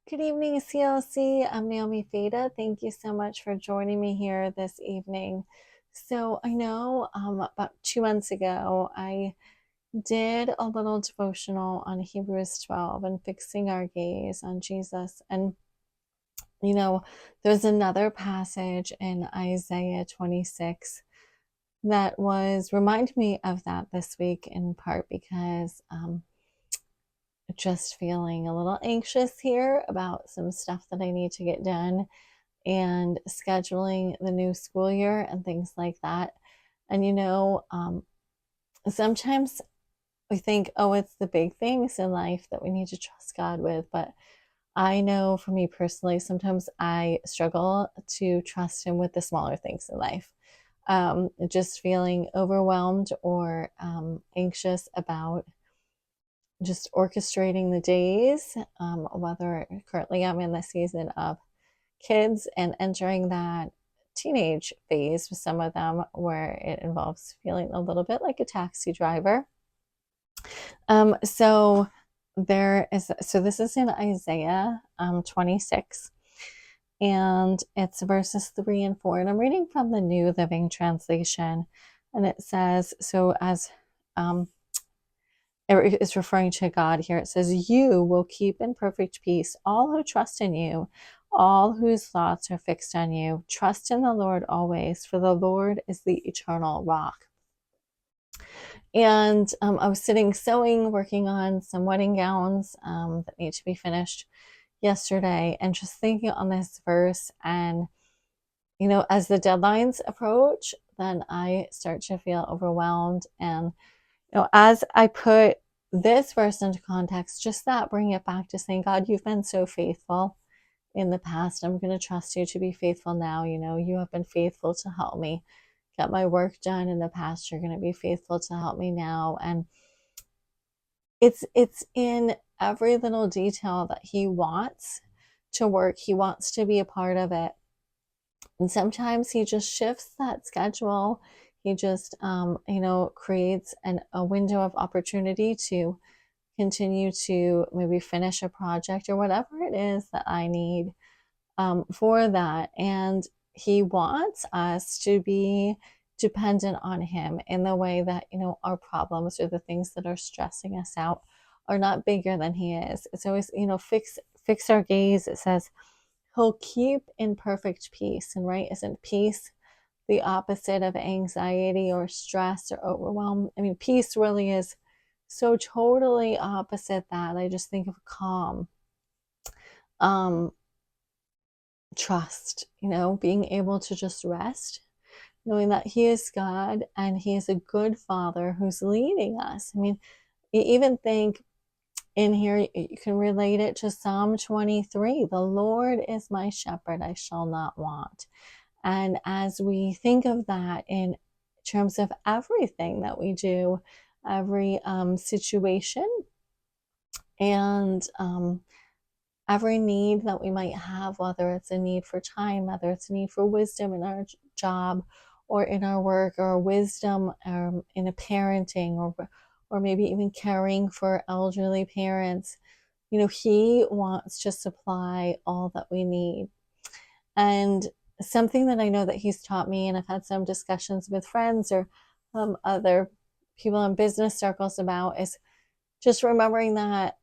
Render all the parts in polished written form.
Good evening, CLC. I'm Naomi Fada. Thank you so much for joining me here this evening. So, I know about 2 months ago, I did a little devotional on Hebrews 12 and fixing our gaze on Jesus. And, there's another passage in Isaiah 26 that was reminded me of that this week, in part because just feeling a little anxious here about some stuff that I need to get done and scheduling the new school year and things like that. And sometimes we think, oh, it's the big things in life that we need to trust God with. But I know for me personally, sometimes I struggle to trust Him with the smaller things in life. Just feeling overwhelmed or anxious about just orchestrating the days, whether currently I'm in the season of kids and entering that teenage phase with some of them where it involves feeling a little bit like a taxi driver. So this is in Isaiah 26, and it's verses 3 and 4, and I'm reading from the New Living Translation, and it says, so as it is referring to God here. It says, "You will keep in perfect peace all who trust in you, all whose thoughts are fixed on you. Trust in the Lord always, for the Lord is the eternal rock." And I was sitting sewing, working on some wedding gowns that need to be finished yesterday, and just thinking on this verse. And, as the deadlines approach, then I start to feel overwhelmed. And as I put this verse into context, just that, bring it back to saying, God, you've been so faithful in the past. I'm going to trust you to be faithful now. You have been faithful to help me get my work done in the past. You're going to be faithful to help me now. And it's in every little detail that He wants to work. He wants to be a part of it. And sometimes He just shifts that schedule. He just, creates a window of opportunity to continue to maybe finish a project or whatever it is that I need for that. And He wants us to be dependent on Him in the way that, our problems or the things that are stressing us out are not bigger than He is. It's always, fix our gaze. It says, He'll keep in perfect peace. And right, isn't peace the opposite of anxiety or stress or overwhelm? I mean, peace really is so totally opposite that. I just think of calm, trust, being able to just rest, knowing that He is God and He is a good Father who's leading us. I mean, you even think in here, you can relate it to Psalm 23. The Lord is my shepherd, I shall not want. And as we think of that in terms of everything that we do, every situation, and every need that we might have, whether it's a need for time, whether it's a need for wisdom in our job or in our work, or wisdom in a parenting, or maybe even caring for elderly parents, He wants to supply all that we need. And something that I know that He's taught me, and I've had some discussions with friends or other people in business circles about, is just remembering that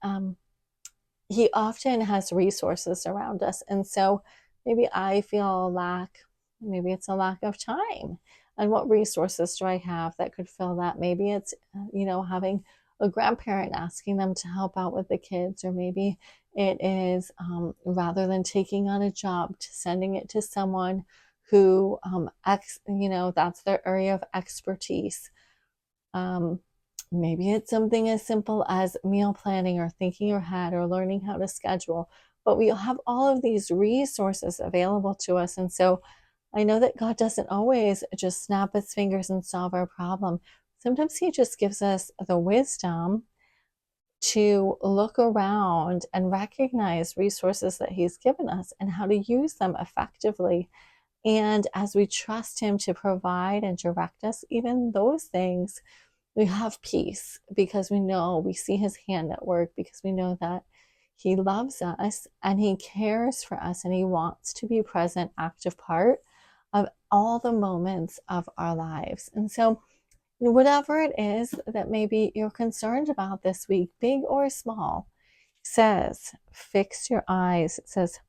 He often has resources around us. And so maybe I feel a lack, maybe it's a lack of time. And what resources do I have that could fill that? Maybe it's, having a grandparent, asking them to help out with the kids, or maybe it is rather than taking on a job, to sending it to someone who, that's their area of expertise. Maybe it's something as simple as meal planning, or thinking ahead, or learning how to schedule. But we have all of these resources available to us. And so I know that God doesn't always just snap His fingers and solve our problem. Sometimes He just gives us the wisdom to look around and recognize resources that He's given us and how to use them effectively. And as we trust Him to provide and direct us, even those things, we have peace, because we know, we see His hand at work, because we know that He loves us and he cares for us and he wants to be a present, active part of all the moments of our lives. And so, whatever it is that maybe you're concerned about this week, big or small, says, fix your eyes. It says,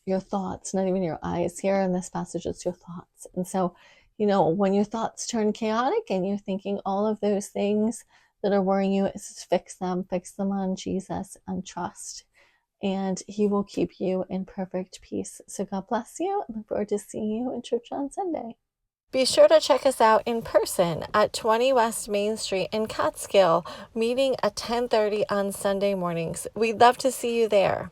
your thoughts, not even your eyes. Here in this passage, it's your thoughts. And so, when your thoughts turn chaotic and you're thinking all of those things that are worrying you, it says fix them on Jesus and trust. And he will keep you in perfect peace. So God bless you. I look forward to seeing you in church on Sunday. Be sure to check us out in person at 20 West Main Street in Catskill, meeting at 10:30 on Sunday mornings. We'd love to see you there.